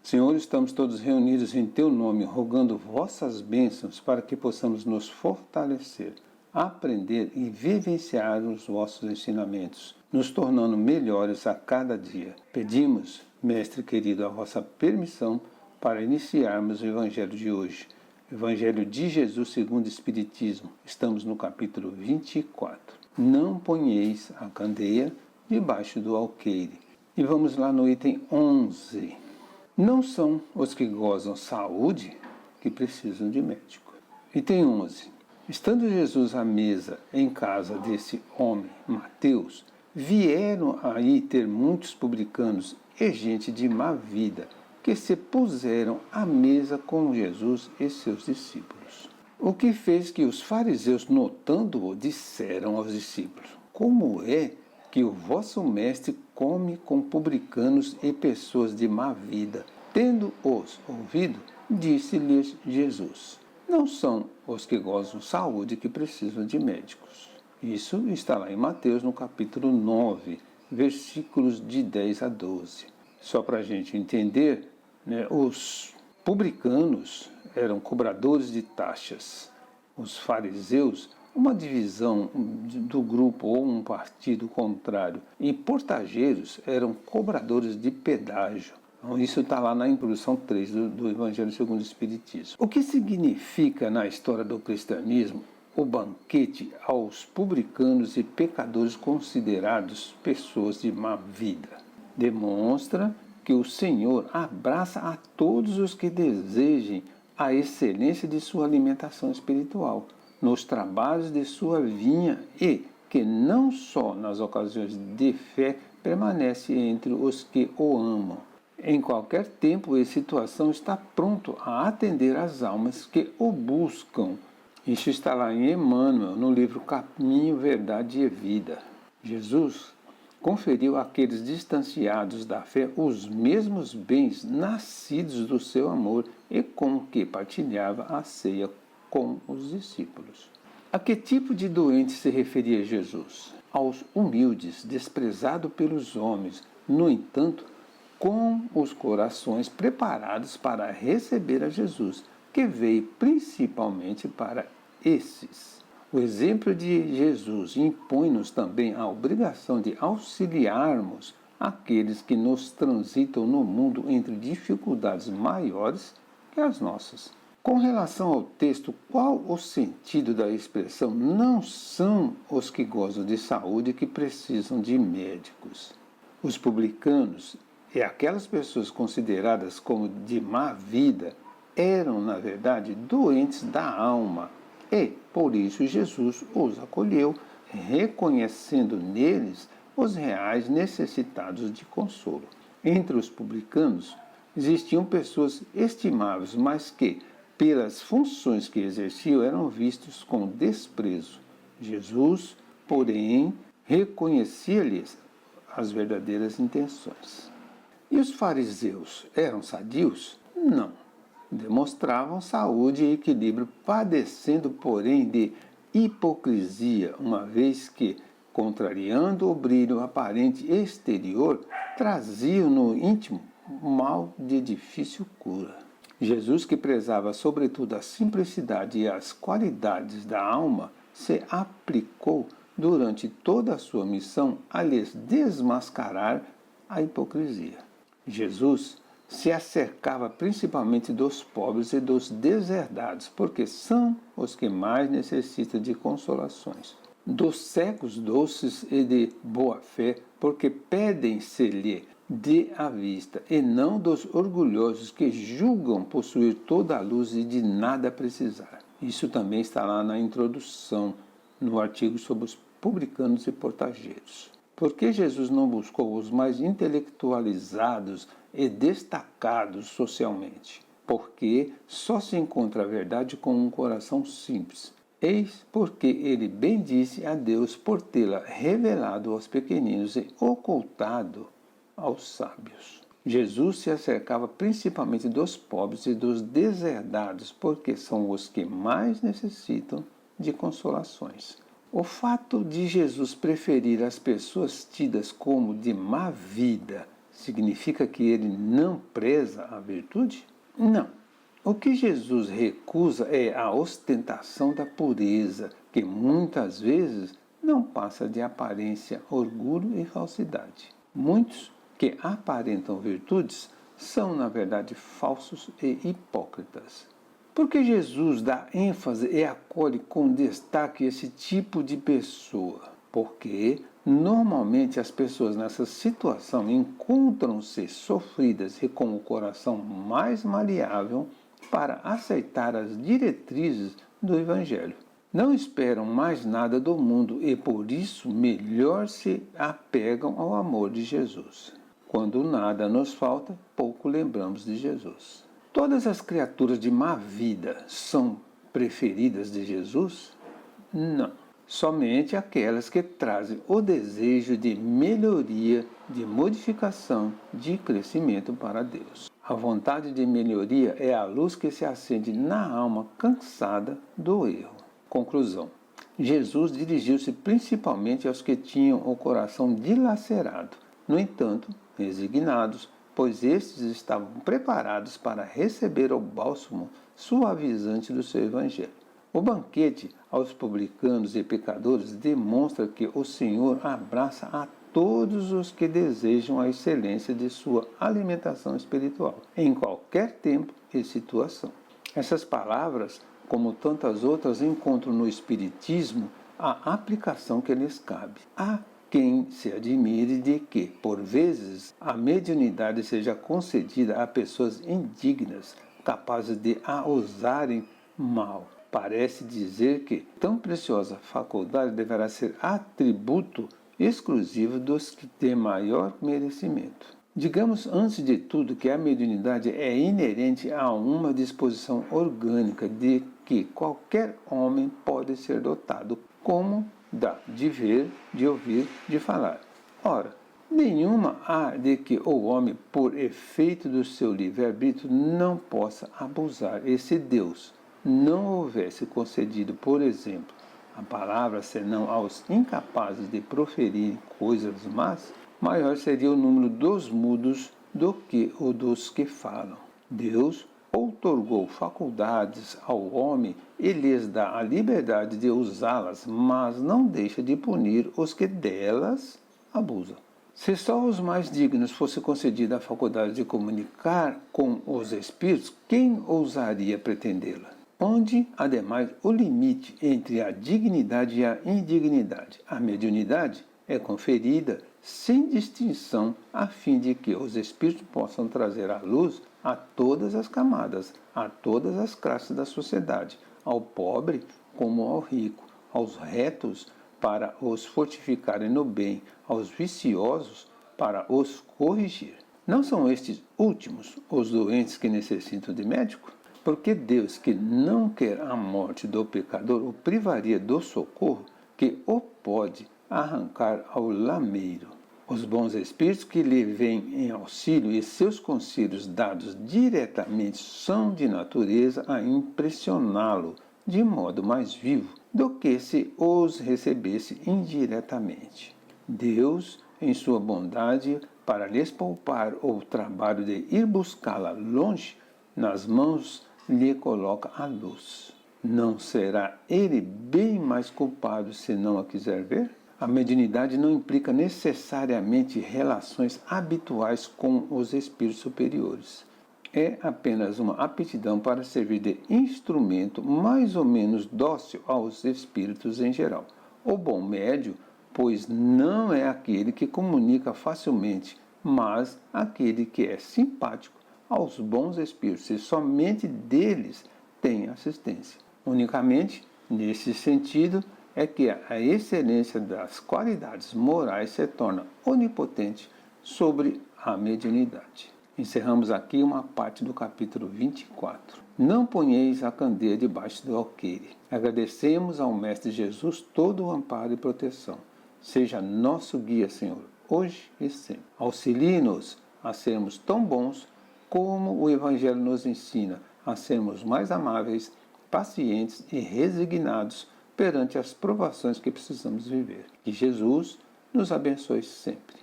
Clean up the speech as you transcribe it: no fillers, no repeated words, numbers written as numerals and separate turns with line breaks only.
Senhor, estamos todos reunidos em Teu nome, rogando vossas bênçãos para que possamos nos fortalecer, aprender e vivenciar os vossos ensinamentos, nos tornando melhores a cada dia. Pedimos, Mestre querido, a vossa permissão para iniciarmos o Evangelho de hoje. Evangelho de Jesus segundo o Espiritismo. Estamos no capítulo 24. Não ponheis a candeia debaixo do alqueire. E vamos lá no item 11. Não são os que gozam saúde que precisam de médico. Item 11. Estando Jesus à mesa em casa desse homem, Mateus, vieram aí ter muitos publicanos e gente de má vida, que se puseram à mesa com Jesus e seus discípulos. O que fez que os fariseus, notando-o, disseram aos discípulos: como é que o vosso mestre come com publicanos e pessoas de má vida? Tendo-os ouvido, disse-lhes Jesus: não são os que gozam saúde que precisam de médicos. Isso está lá em Mateus, no capítulo 9, versículos de 10 a 12. Só para a gente entender, os publicanos eram cobradores de taxas. Os fariseus, uma divisão do grupo ou um partido contrário, e portageiros eram cobradores de pedágio. Então, isso está lá na introdução 3 do Evangelho segundo o Espiritismo. O que significa na história do cristianismo o banquete aos publicanos e pecadores considerados pessoas de má vida? Demonstra que o Senhor abraça a todos os que desejem a excelência de sua alimentação espiritual, nos trabalhos de sua vinha, e que não só nas ocasiões de fé permanece entre os que o amam. Em qualquer tempo e situação está pronto a atender às almas que o buscam. Isso está lá em Emmanuel, no livro Caminho, Verdade e Vida. Jesus conferiu àqueles distanciados da fé os mesmos bens nascidos do seu amor e com que partilhava a ceia com os discípulos. A que tipo de doente se referia Jesus? Aos humildes, desprezados pelos homens, no entanto, com os corações preparados para receber a Jesus, que veio principalmente para esses. O exemplo de Jesus impõe-nos também a obrigação de auxiliarmos aqueles que nos transitam no mundo entre dificuldades maiores que as nossas. Com relação ao texto, qual o sentido da expressão não são os que gozam de saúde que precisam de médicos? Os publicanos e aquelas pessoas consideradas como de má vida eram, na verdade, doentes da alma e, por isso, Jesus os acolheu, reconhecendo neles os reais necessitados de consolo. Entre os publicanos existiam pessoas estimáveis, mas que, pelas funções que exerciam, eram vistos com desprezo. Jesus, porém, reconhecia-lhes as verdadeiras intenções. E os fariseus eram sadios? Não. Demonstravam saúde e equilíbrio, padecendo, porém, de hipocrisia, uma vez que, contrariando o brilho aparente exterior, traziam no íntimo mal de difícil cura. Jesus, que prezava sobretudo a simplicidade e as qualidades da alma, se aplicou durante toda a sua missão a lhes desmascarar a hipocrisia. Jesus se acercava principalmente dos pobres e dos deserdados, porque são os que mais necessitam de consolações. Dos cegos doces e de boa fé, porque pedem-se-lhe de à vista, e não dos orgulhosos que julgam possuir toda a luz e de nada precisar. Isso também está lá na introdução, no artigo sobre os publicanos e portageiros. Por que Jesus não buscou os mais intelectualizados e destacados socialmente? Porque só se encontra a verdade com um coração simples. Eis porque ele bendisse a Deus por tê-la revelado aos pequeninos e ocultado aos sábios. Jesus se acercava principalmente dos pobres e dos deserdados, porque são os que mais necessitam de consolações. O fato de Jesus preferir as pessoas tidas como de má vida significa que ele não preza a virtude? Não. O que Jesus recusa é a ostentação da pureza, que muitas vezes não passa de aparência, orgulho e falsidade. Muitos que aparentam virtudes são, na verdade, falsos e hipócritas. Por que Jesus dá ênfase e acolhe com destaque esse tipo de pessoa? Porque normalmente as pessoas nessa situação encontram-se sofridas e com o coração mais maleável para aceitar as diretrizes do Evangelho. Não esperam mais nada do mundo e por isso melhor se apegam ao amor de Jesus. Quando nada nos falta, pouco lembramos de Jesus. Todas as criaturas de má vida são preferidas de Jesus? Não. Somente aquelas que trazem o desejo de melhoria, de modificação, de crescimento para Deus. A vontade de melhoria é a luz que se acende na alma cansada do erro. Conclusão. Jesus dirigiu-se principalmente aos que tinham o coração dilacerado, no entanto, resignados, pois estes estavam preparados para receber o bálsamo suavizante do seu evangelho. O banquete aos publicanos e pecadores demonstra que o Senhor abraça a todos os que desejam a excelência de sua alimentação espiritual, em qualquer tempo e situação. Essas palavras, como tantas outras, encontram no Espiritismo a aplicação que lhes cabe. Há quem se admire de que, por vezes, a mediunidade seja concedida a pessoas indignas, capazes de a usarem mal. Parece dizer que tão preciosa faculdade deverá ser atributo exclusivo dos que têm maior merecimento. Digamos, antes de tudo, que a mediunidade é inerente a uma disposição orgânica de que qualquer homem pode ser dotado, como de ver, de ouvir, de falar. Ora, nenhuma há de que o homem, por efeito do seu livre-arbítrio, não possa abusar. E se Deus não houvesse concedido, por exemplo, a palavra senão aos incapazes de proferir coisas más, maior seria o número dos mudos do que o dos que falam. Deus outorgou faculdades ao homem e lhes dá a liberdade de usá-las, mas não deixa de punir os que delas abusam. Se só os mais dignos fosse concedida a faculdade de comunicar com os espíritos, quem ousaria pretendê-la? Onde, ademais, o limite entre a dignidade e a indignidade? A mediunidade é conferida sem distinção, a fim de que os espíritos possam trazer à luz a todas as camadas, a todas as classes da sociedade, ao pobre como ao rico, aos retos para os fortificarem no bem, aos viciosos para os corrigir. Não são estes últimos os doentes que necessitam de médico? Porque Deus, que não quer a morte do pecador, o privaria do socorro que o pode arrancar ao lameiro. Os bons espíritos que lhe vêm em auxílio e seus conselhos dados diretamente são de natureza a impressioná-lo de modo mais vivo do que se os recebesse indiretamente. Deus, em sua bondade, para lhes poupar o trabalho de ir buscá-la longe, nas mãos lhe coloca a luz. Não será ele bem mais culpado se não a quiser ver? A mediunidade não implica necessariamente relações habituais com os espíritos superiores. É apenas uma aptidão para servir de instrumento mais ou menos dócil aos espíritos em geral. O bom médio, pois, não é aquele que comunica facilmente, mas aquele que é simpático aos bons espíritos e somente deles tem assistência. Unicamente, nesse sentido, é que a excelência das qualidades morais se torna onipotente sobre a mediunidade. Encerramos aqui uma parte do capítulo 24. Não ponheis a candeia debaixo do alqueire. Agradecemos ao Mestre Jesus todo o amparo e proteção. Seja nosso guia, Senhor, hoje e sempre. Auxilie-nos a sermos tão bons como o Evangelho nos ensina, a sermos mais amáveis, pacientes e resignados perante as provações que precisamos viver. Que Jesus nos abençoe sempre.